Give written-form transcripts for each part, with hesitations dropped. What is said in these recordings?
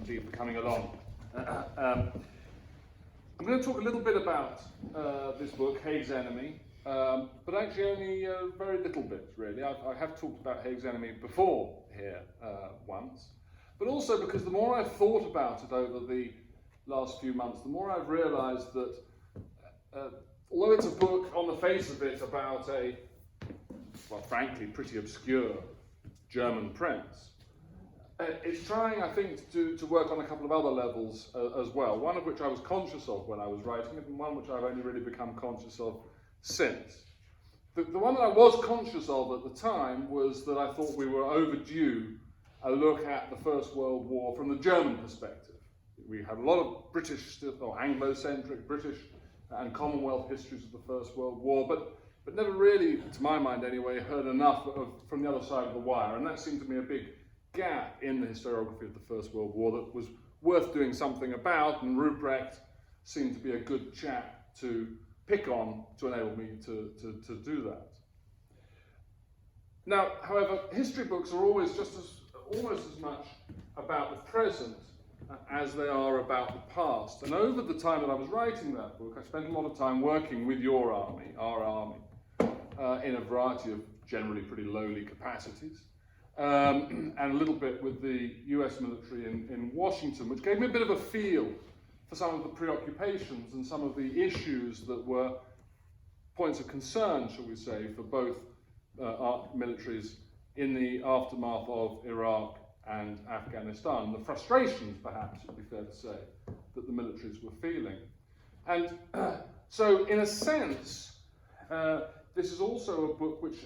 indeed, for coming along. I'm going to talk a little bit about this book, Haig's Enemy, but actually only a very little bit, really. I have talked about Haig's Enemy before here once, but also because the more I've thought about it over the last few months, the more I've realised that although it's a book on the face of it about a, well, frankly, pretty obscure German prince, it's trying, I think, to work on a couple of other levels as well, one of which I was conscious of when I was writing it, and one which I've only really become conscious of since. The one that I was conscious of at the time was that I thought we were overdue a look at the First World War from the German perspective. We had a lot of British, or Anglo-centric British and Commonwealth histories of the First World War, but never really, to my mind anyway, heard enough from the other side of the wire, and that seemed to me a big gap in the historiography of the First World War that was worth doing something about, and Rupprecht seemed to be a good chap to pick on to enable me to do that. Now, however, history books are always almost as much about the present as they are about the past. And over the time that I was writing that book, I spent a lot of time working with your army, our army, in a variety of generally pretty lowly capacities. And a little bit with the US military in Washington, which gave me a bit of a feel for some of the preoccupations and some of the issues that were points of concern, shall we say, for both our militaries in the aftermath of Iraq and Afghanistan, the frustrations, perhaps, it would be fair to say, that the militaries were feeling. And so, in a sense, this is also a book which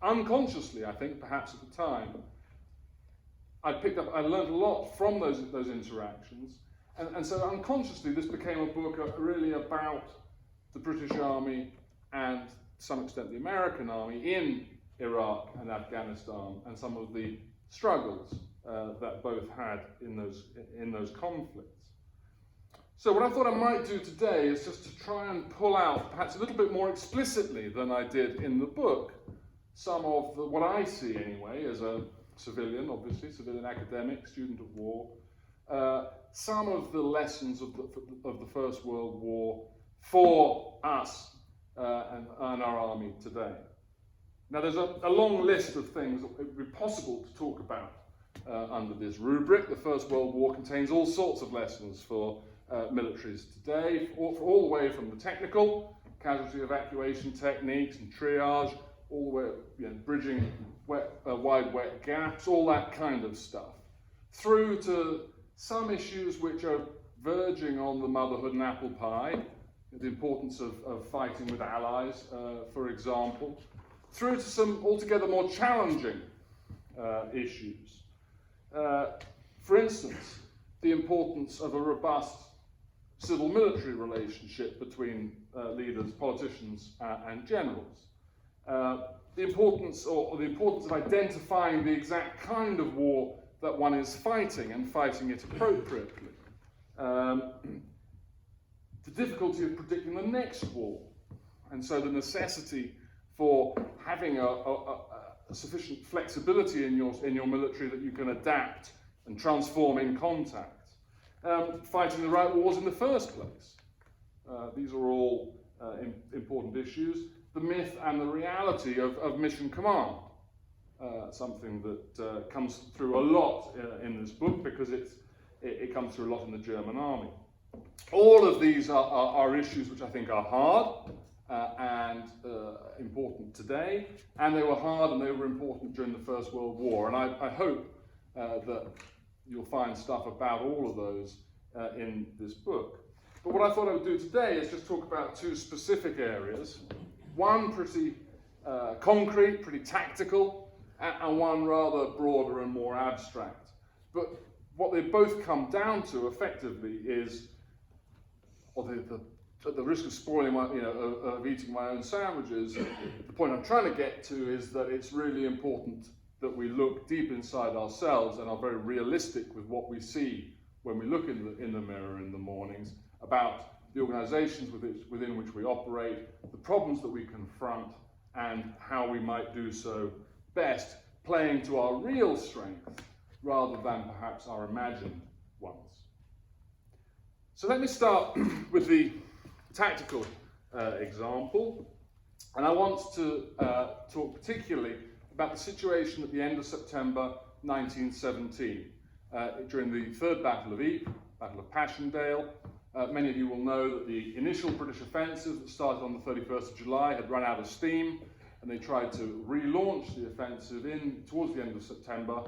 unconsciously, I think, perhaps at the time, I learned a lot from those interactions, and so unconsciously this became a book really about the British Army and, to some extent, the American Army in Iraq and Afghanistan, and some of the struggles that both had in those conflicts. So what I thought I might do today is just to try and pull out, perhaps a little bit more explicitly than I did in the book, some of what I see anyway, as a civilian, obviously, civilian academic, student of war, some of the lessons of the First World War for us and our army today. Now, there's a long list of things that it would be possible to talk about under this rubric. The First World War contains all sorts of lessons for militaries today, all the way from the technical, casualty evacuation techniques and triage, all the way, bridging wide wet gaps, all that kind of stuff, through to some issues which are verging on the motherhood and apple pie, the importance of fighting with allies, for example, through to some altogether more challenging issues. For instance, the importance of a robust civil-military relationship between leaders, politicians, and generals. The importance of identifying the exact kind of war that one is fighting and fighting it appropriately. The difficulty of predicting the next war, and so the necessity for having a sufficient flexibility in your military that you can adapt and transform in contact. Fighting the right wars in the first place. These are all important issues. The myth and the reality of mission command, something that comes through a lot in this book because it comes through a lot in the German army. All of these are issues which I think are hard and important today, and they were hard and they were important during the First World War, and I hope that you'll find stuff about all of those in this book. But what I thought I would do today is just talk about two specific areas, one pretty concrete, pretty tactical, and one rather broader and more abstract. But what they both come down to effectively is, or at the risk of spoiling of eating my own sandwiches, the point I'm trying to get to is that it's really important that we look deep inside ourselves and are very realistic with what we see when we look in the mirror in the mornings about the organizations within which we operate, the problems that we confront, and how we might do so best, playing to our real strength rather than perhaps our imagined ones. So let me start with the tactical example, and I want to talk particularly about the situation at the end of September 1917, during the Third Battle of Ypres, Battle of Passchendaele. Many of you will know that the initial British offensive that started on the 31st of July had run out of steam, and they tried to relaunch the offensive towards the end of September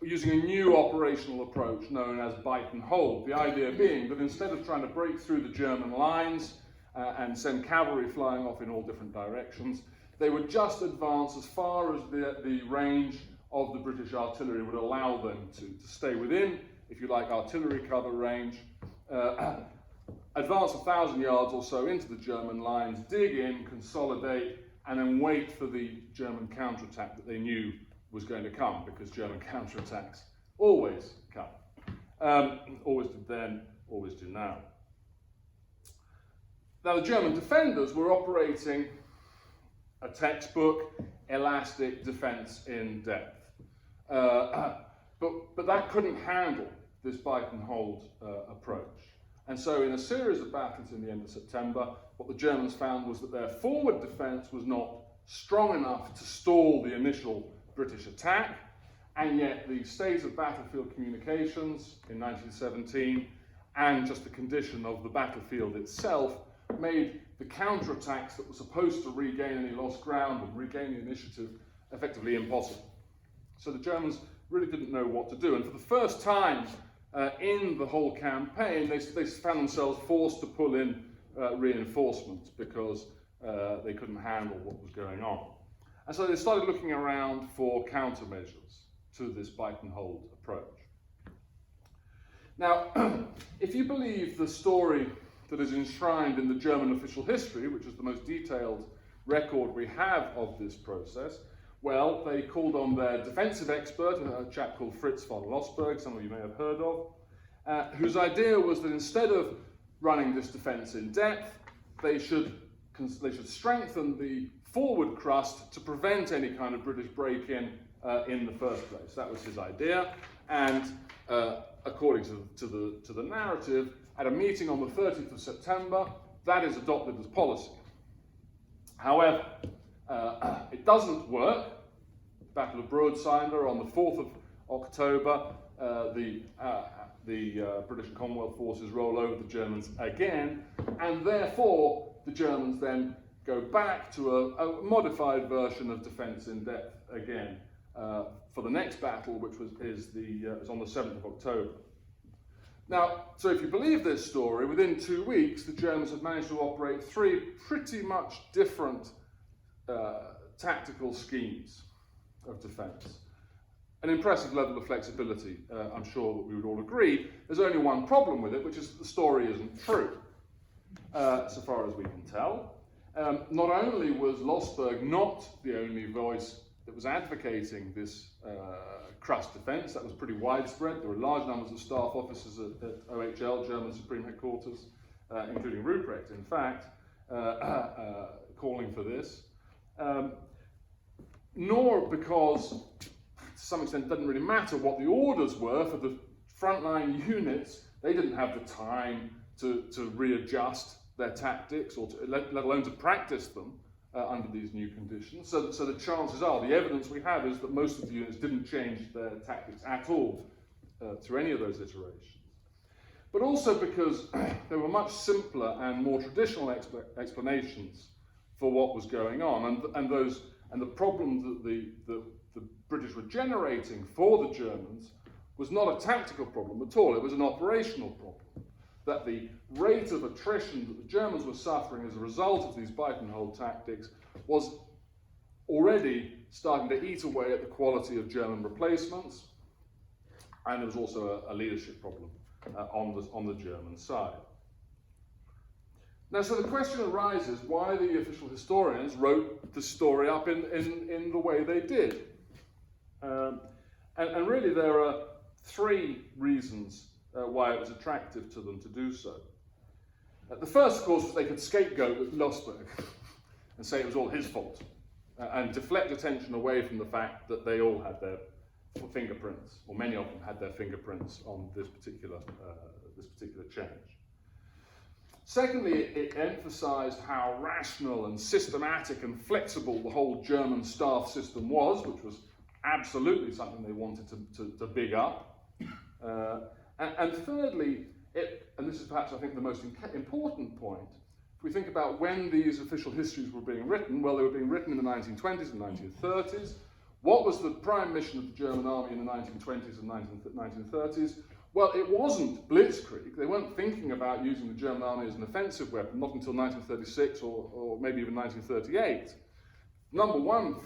using a new operational approach known as bite and hold. The idea being that instead of trying to break through the German lines and send cavalry flying off in all different directions, they would just advance as far as the range of the British artillery would allow them to stay within, if you like, artillery cover range, advance 1,000 yards or so into the German lines, dig in, consolidate, and then wait for the German counterattack that they knew was going to come, because German counterattacks always come. Always did then, always do now. Now, the German defenders were operating a textbook, elastic defense in depth. But that couldn't handle this bite and hold approach. And so in a series of battles in the end of September, what the Germans found was that their forward defense was not strong enough to stall the initial British attack, and yet the state of battlefield communications in 1917 and just the condition of the battlefield itself made the counterattacks that were supposed to regain any lost ground and regain the initiative effectively impossible. So the Germans really didn't know what to do, and for the first time in the whole campaign, they found themselves forced to pull in reinforcements because they couldn't handle what was going on. And so they started looking around for countermeasures to this bite and hold approach. Now, if you believe the story that is enshrined in the German official history, which is the most detailed record we have of this process, well, they called on their defensive expert, a chap called Fritz von Lossberg, some of you may have heard of, whose idea was that instead of running this defense in depth, they should strengthen the forward crust to prevent any kind of British break-in in the first place. That was his idea, and according to the narrative, at a meeting on the 30th of September, that is adopted as policy. However, it doesn't work. The Battle of Broadside on the 4th of October, the British and Commonwealth forces roll over the Germans again, and therefore the Germans then go back to a modified version of defence in depth again for the next battle, which is on the 7th of October. Now, so if you believe this story, within 2 weeks the Germans had managed to operate 3 pretty much different tactical schemes of defence. An impressive level of flexibility, I'm sure that we would all agree. There's only one problem with it, which is that the story isn't true, so far as we can tell. Not only was Lossberg not the only voice that was advocating this crust defence, that was pretty widespread. There were large numbers of staff officers at OHL, German Supreme Headquarters, including Rupprecht, in fact, calling for this. Nor because, to some extent, it doesn't really matter what the orders were for the frontline units. They didn't have the time to readjust their tactics, or let alone to practice them under these new conditions. So the chances are, the evidence we have is that most of the units didn't change their tactics at all through any of those iterations. But also because there were much simpler and more traditional explanations for what was going on, and the problem that the British were generating for the Germans was not a tactical problem at all, it was an operational problem. That the rate of attrition that the Germans were suffering as a result of these bite and hold tactics was already starting to eat away at the quality of German replacements, and there was also a leadership problem on the German side. Now, so the question arises why the official historians wrote the story up in the way they did. And really there are 3 reasons why it was attractive to them to do so. The first, of course, was they could scapegoat Lossberg and say it was all his fault, and deflect attention away from the fact that they all had fingerprints, or many of them had their fingerprints on this particular change. Secondly, it emphasized how rational and systematic and flexible the whole German staff system was, which was absolutely something they wanted to big up. And thirdly, and this is perhaps I think the most important point, if we think about when these official histories were being written, well, they were being written in the 1920s and 1930s. What was the prime mission of the German army in the 1920s and 1930s? Well, it wasn't blitzkrieg. They weren't thinking about using the German army as an offensive weapon, not until 1936 or maybe even 1938. Number one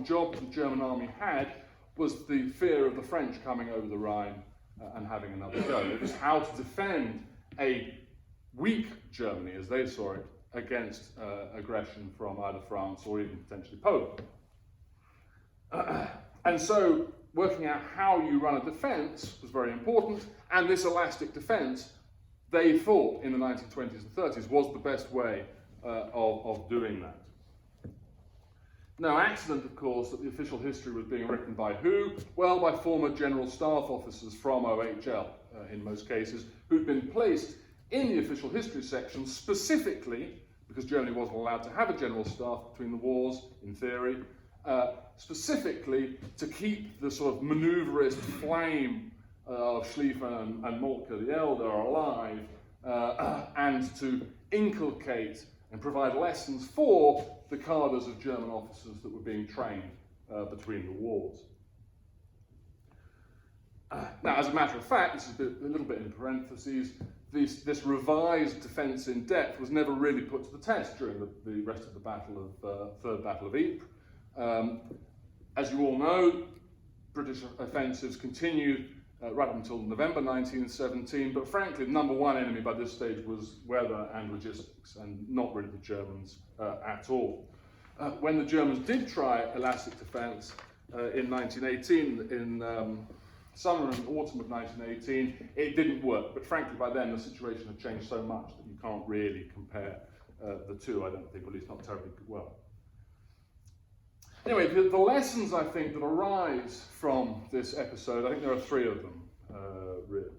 job the German army had was the fear of the French coming over the Rhine and having another go. It was how to defend a weak Germany, as they saw it, against aggression from either France or even potentially Poland. And so working out how you run a defence was very important, and this elastic defence, they thought in the 1920s and 30s, was the best way of doing that. No accident, of course, that the official history was being written by who? Well, by former general staff officers from OHL, in most cases, who'd been placed in the official history section specifically, because Germany wasn't allowed to have a general staff between the wars, in theory, specifically to keep the sort of maneuverist flame of Schlieffen and Moltke the Elder alive, and to inculcate and provide lessons for the cadres of German officers that were being trained between the wars. Now, as a matter of fact, this is a little bit in parentheses, this revised defence in depth was never really put to the test during the rest of the Third Battle of Ypres. As you all know, British offensives continued right up until November 1917, but frankly, the number one enemy by this stage was weather and logistics, and not really the Germans at all. When the Germans did try elastic defence in 1918, in summer and autumn of 1918, it didn't work, but frankly, by then the situation had changed so much that you can't really compare the two, I don't think, or at least not terribly well. Anyway, the lessons, I think, that arise from this episode, I think there are three of them, really.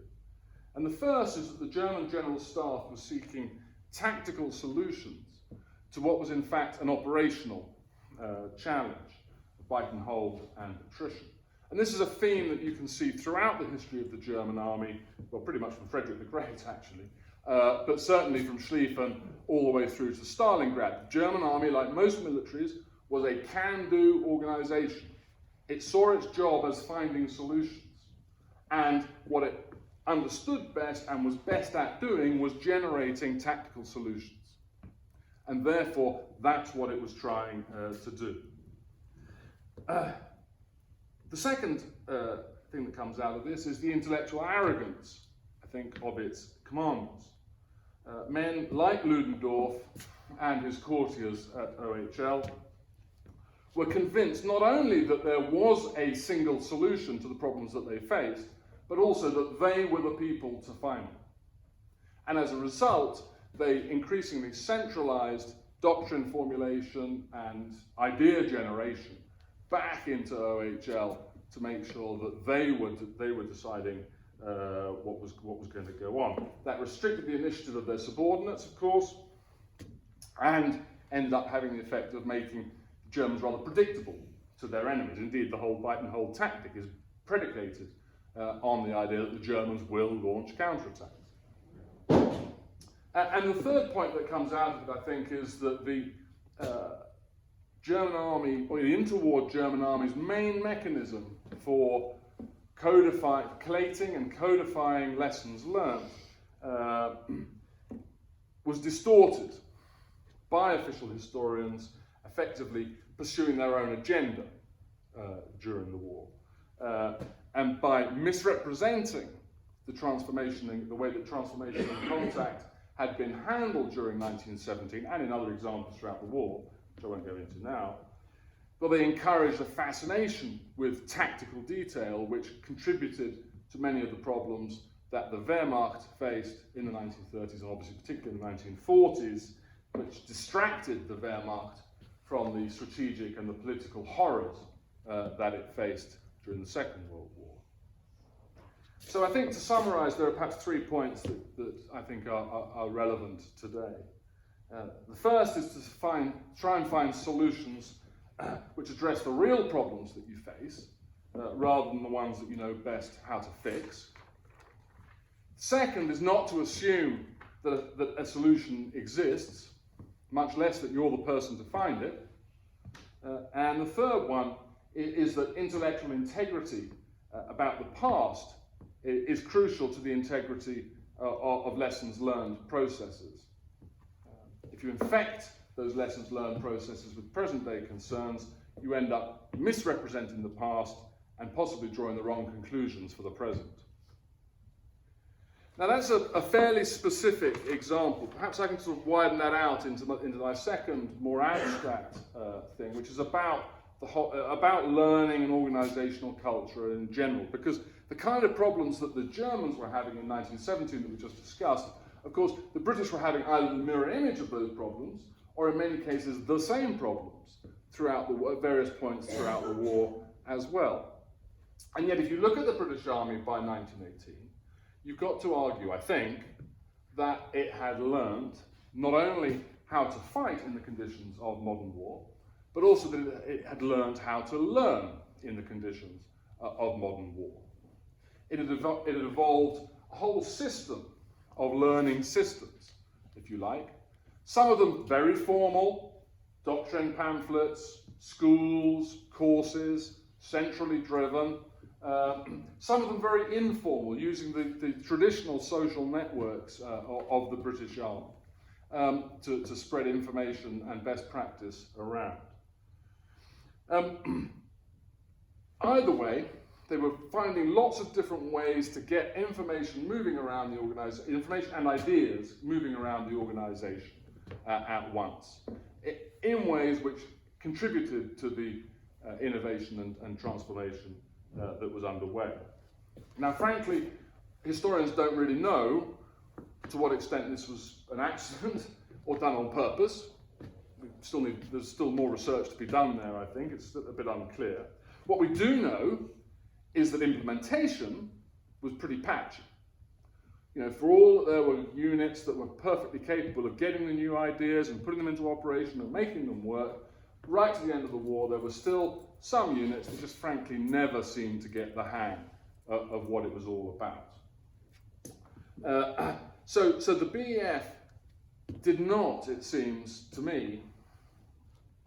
And the first is that the German General Staff was seeking tactical solutions to what was in fact an operational challenge, bite and hold and attrition. And this is a theme that you can see throughout the history of the German army, well, pretty much from Frederick the Great, actually, but certainly from Schlieffen all the way through to Stalingrad. The German army, like most militaries, was a can-do organisation. It saw its job as finding solutions. And what it understood best and was best at doing was generating tactical solutions. And therefore, that's what it was trying to do. The second thing that comes out of this is the intellectual arrogance, I think, of its commanders. Men like Ludendorff and his courtiers at OHL were convinced not only that there was a single solution to the problems that they faced, but also that they were the people to find them. And as a result, they increasingly centralized doctrine formulation and idea generation back into OHL to make sure that they were deciding what was going to go on. That restricted the initiative of their subordinates, of course, and ended up having the effect of making Germans rather predictable to their enemies. Indeed, the whole bite and hold tactic is predicated on the idea that the Germans will launch counterattacks. And the third point that comes out of it, I think, is that the German army, or the interwar German army's main mechanism for collating and codifying lessons learned was distorted by official historians effectively pursuing their own agenda during the war. And by misrepresenting the way that transformation and contact had been handled during 1917 and in other examples throughout the war, which I won't go into now, but they encouraged a fascination with tactical detail which contributed to many of the problems that the Wehrmacht faced in the 1930s and obviously particularly in the 1940s, which distracted the Wehrmacht from the strategic and the political horrors that it faced during the Second World War. So I think, to summarise, there are perhaps 3 points that I think are relevant today. The first is to try and find solutions which address the real problems that you face, rather than the ones that you know best how to fix. Second is not to assume that a solution exists, much less that you're the person to find it. And the third one is that intellectual integrity about the past is crucial to the integrity of lessons learned processes. If you infect those lessons learned processes with present day concerns, you end up misrepresenting the past and possibly drawing the wrong conclusions for the present. Now that's a fairly specific example. Perhaps I can sort of widen that out into my second, more abstract thing, which is about learning and organisational culture in general. Because the kind of problems that the Germans were having in 1917 that we just discussed, of course, the British were having either the mirror image of those problems, or in many cases the same problems throughout at various points throughout the war as well. And yet, if you look at the British Army by 1918, you've got to argue, I think, that it had learned not only how to fight in the conditions of modern war, but also that it had learned how to learn in the conditions of modern war. It had evolved a whole system of learning systems, if you like. Some of them very formal, doctrine pamphlets, schools, courses, centrally driven. Some of them very informal, using the traditional social networks of the British Army to spread information and best practice around. Either way, they were finding lots of different ways to get information moving around the organisation, information and ideas moving around the organisation at once, in ways which contributed to the innovation and transformation that was underway. Now, frankly, historians don't really know to what extent this was an accident or done on purpose. There's still more research to be done there, I think. It's a bit unclear. What we do know is that implementation was pretty patchy. You know, for all that there were units that were perfectly capable of getting the new ideas and putting them into operation and making them work, right to the end of the war, there were still some units that just frankly never seemed to get the hang of what it was all about. So the BEF did not, it seems to me,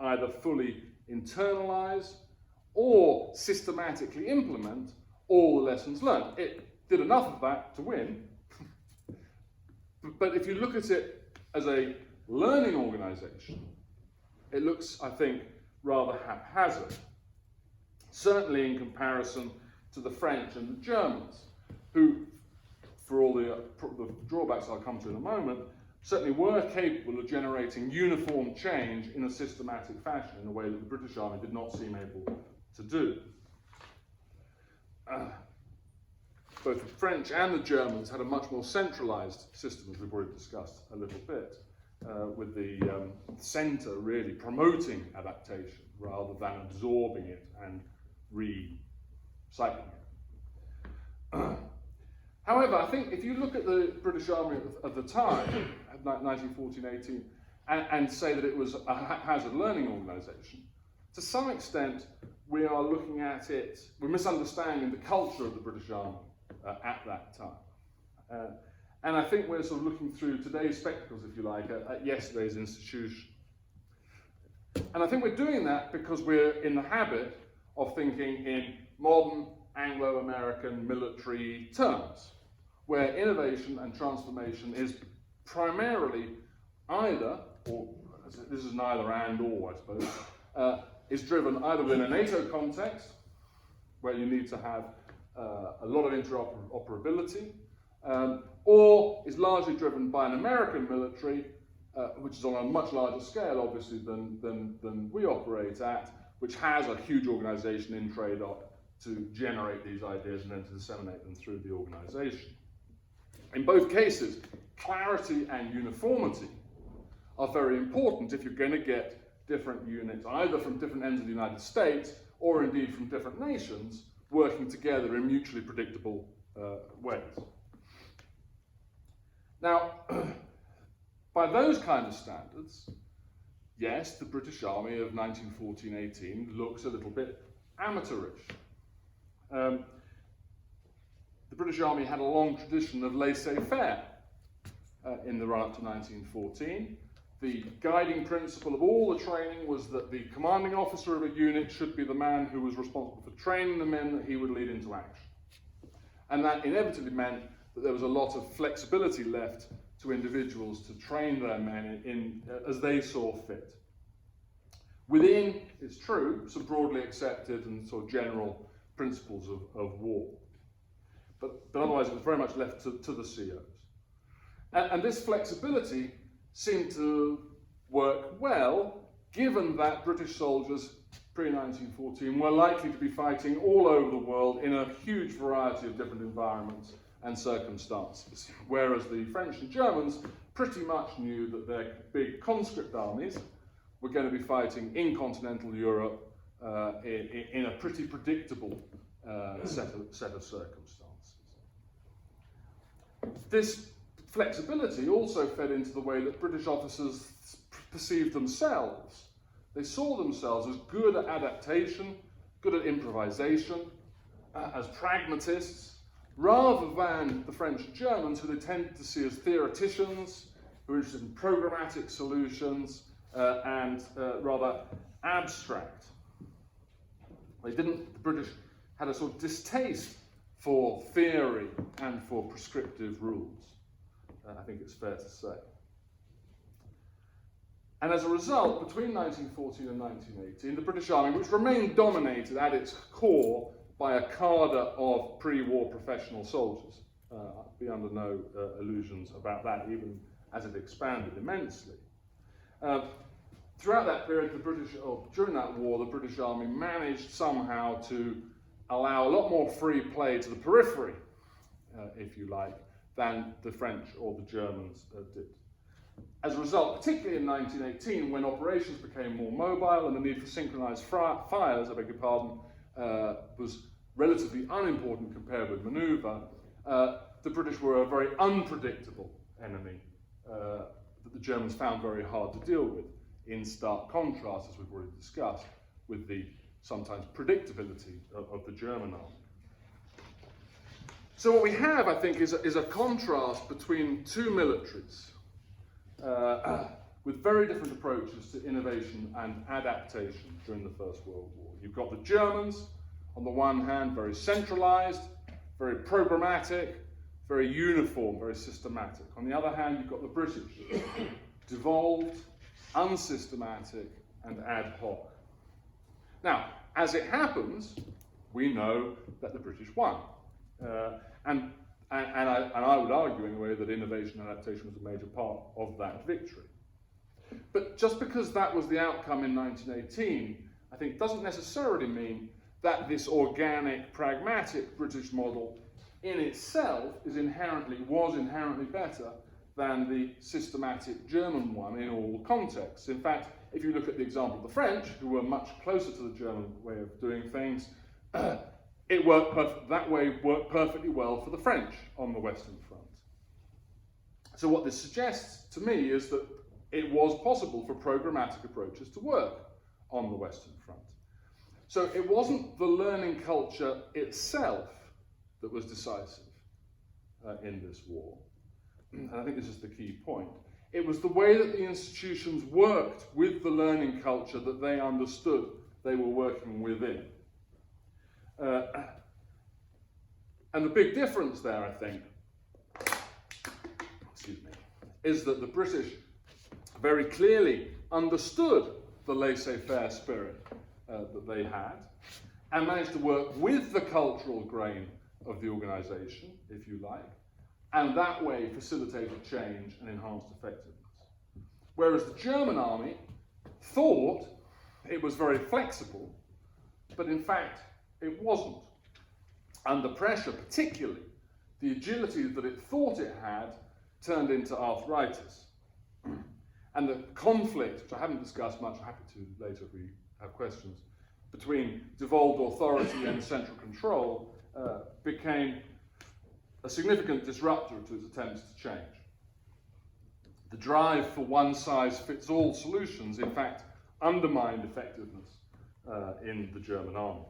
either fully internalise or systematically implement all the lessons learned. It did enough of that to win, but if you look at it as a learning organisation, it looks, I think, rather haphazard. Certainly in comparison to the French and the Germans, who, for all the drawbacks I'll come to in a moment, certainly were capable of generating uniform change in a systematic fashion in a way that the British Army did not seem able to do. Both the French and the Germans had a much more centralised system, as we've already discussed a little bit, with the centre really promoting adaptation rather than absorbing it and recycling it. However, I think if you look at the British Army of the time, 1914-18, and say that it was a haphazard learning organisation, to some extent we are looking at it, we're misunderstanding the culture of the British Army at that time. And I think we're sort of looking through today's spectacles, if you like, at yesterday's institution. And I think we're doing that because we're in the habit of thinking in modern Anglo-American military terms, where innovation and transformation is primarily either, or this is neither and or, I suppose, is driven either within a NATO context, where you need to have a lot of interoperability, or is largely driven by an American military, which is on a much larger scale, obviously, than we operate at, which has a huge organisation in trade to generate these ideas and then to disseminate them through the organisation. In both cases, clarity and uniformity are very important if you're going to get different units, either from different ends of the United States or indeed from different nations, working together in mutually predictable ways. Now, by those kind of standards, yes, the British Army of 1914-18 looks a little bit amateurish. The British Army had a long tradition of laissez-faire in the run-up to 1914. The guiding principle of all the training was that the commanding officer of a unit should be the man who was responsible for training the men that he would lead into action. And that inevitably meant that there was a lot of flexibility left to individuals to train their men as they saw fit. Within, it's true, some broadly accepted and sort of general principles of war. But otherwise it was very much left to the COs. And this flexibility seemed to work well, given that British soldiers pre-1914 were likely to be fighting all over the world in a huge variety of different environments and circumstances, whereas the French and Germans pretty much knew that their big conscript armies were going to be fighting in continental Europe in a pretty predictable set of circumstances. This flexibility also fed into the way that British officers perceived themselves. They saw themselves as good at adaptation, good at improvisation, as pragmatists, rather than the French and Germans, who they tended to see as theoreticians, who were interested in programmatic solutions and rather abstract. The British had a sort of distaste for theory and for prescriptive rules. I think it's fair to say. And as a result, between 1914 and 1918, the British Army, which remained dominated at its core by a cadre of pre-war professional soldiers, be under no illusions about that, even as it expanded immensely. Throughout that period, during that war, the British Army managed somehow to allow a lot more free play to the periphery, if you like, than the French or the Germans did. As a result, particularly in 1918, when operations became more mobile and the need for synchronized fires, was relatively unimportant compared with maneuver, the British were a very unpredictable enemy that the Germans found very hard to deal with, in stark contrast, as we've already discussed, with the sometimes predictability of the German army. So what we have, I think, is a contrast between two militaries with very different approaches to innovation and adaptation during the First World War. You've got the Germans, on the one hand, very centralized, very programmatic, very uniform, very systematic. On the other hand, you've got the British, devolved, unsystematic, and ad hoc. Now, as it happens, we know that the British won. And I would argue, in a way, that innovation and adaptation was a major part of that victory. But just because that was the outcome in 1918, I think doesn't necessarily mean that this organic, pragmatic British model in itself was inherently better than the systematic German one in all contexts. In fact, if you look at the example of the French, who were much closer to the German way of doing things, that way worked perfectly well for the French on the Western Front. So what this suggests to me is that it was possible for programmatic approaches to work on the Western Front. So it wasn't the learning culture itself that was decisive in this war. And I think this is the key point. It was the way that the institutions worked with the learning culture that they understood they were working within. And the big difference there, I think, is that the British very clearly understood the laissez-faire spirit that they had and managed to work with the cultural grain of the organisation, if you like, and that way facilitated change and enhanced effectiveness. Whereas the German army thought it was very flexible, but in fact it wasn't. Under pressure, particularly, the agility that it thought it had turned into arthritis. And the conflict, which I haven't discussed much, I'm happy to later if we have questions, between devolved authority and central control became a significant disruptor to its attempts to change. The drive for one-size-fits-all solutions, in fact, undermined effectiveness in the German army.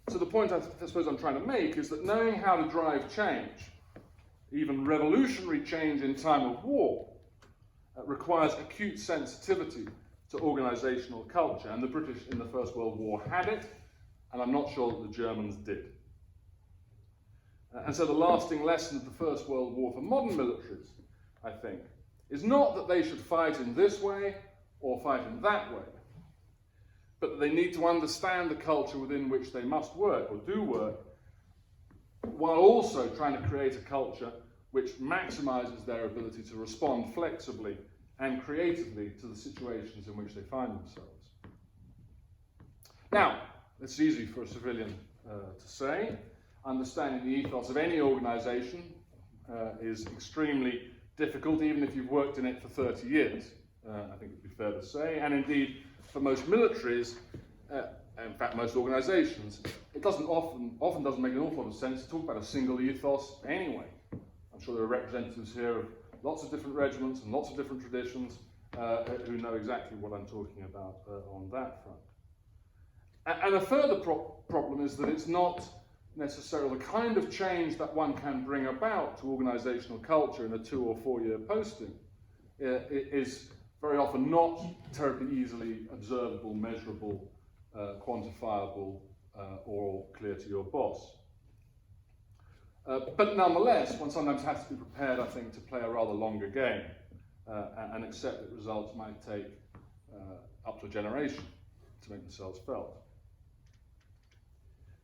So the point I suppose I'm trying to make is that knowing how to drive change, even revolutionary change in time of war, requires acute sensitivity to organisational culture, and the British in the First World War had it, and I'm not sure that the Germans did. And so the lasting lesson of the First World War for modern militaries, I think, is not that they should fight in this way or fight in that way, but that they need to understand the culture within which they must work or do work, while also trying to create a culture which maximizes their ability to respond flexibly and creatively to the situations in which they find themselves. Now, it's easy for a civilian to say. Understanding the ethos of any organisation is extremely difficult, even if you've worked in it for 30 years, I think it would be fair to say. And indeed, for most militaries, in fact most organisations, it often doesn't make an awful lot of sense to talk about a single ethos anyway. I'm sure there are representatives here of lots of different regiments and lots of different traditions who know exactly what I'm talking about on that front. And a further problem is that it's not necessarily the kind of change that one can bring about to organisational culture in a 2 or 4 year posting. It is very often not terribly easily observable, measurable, quantifiable, or clear to your boss. But nonetheless, one sometimes has to be prepared, I think, to play a rather longer game and accept that results might take up to a generation to make themselves felt.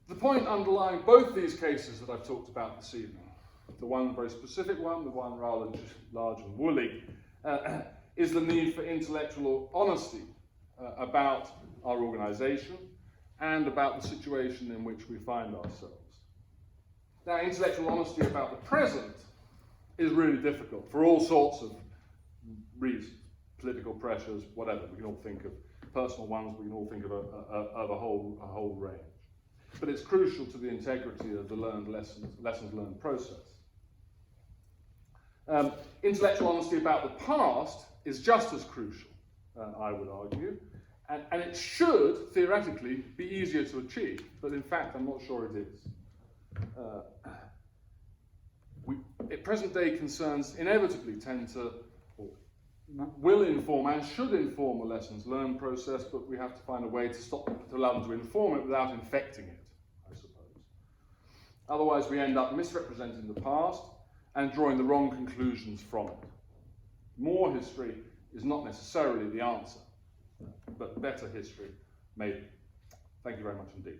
The point underlying both these cases that I've talked about this evening, the one very specific one, the one rather large and woolly, is the need for intellectual honesty about our organisation and about the situation in which we find ourselves. Now, intellectual honesty about the present is really difficult for all sorts of reasons, political pressures, whatever. We can all think of personal ones, we can all think of a whole range. But it's crucial to the integrity of the lessons learned process. Intellectual honesty about the past is just as crucial, I would argue, and it should, theoretically, be easier to achieve, but in fact I'm not sure it is. Present-day concerns inevitably tend to, or will inform and should inform the lessons learned process, but we have to find a way to allow them to inform it without infecting it, I suppose. Otherwise we end up misrepresenting the past and drawing the wrong conclusions from it. More history is not necessarily the answer, but better history maybe. Thank you very much indeed.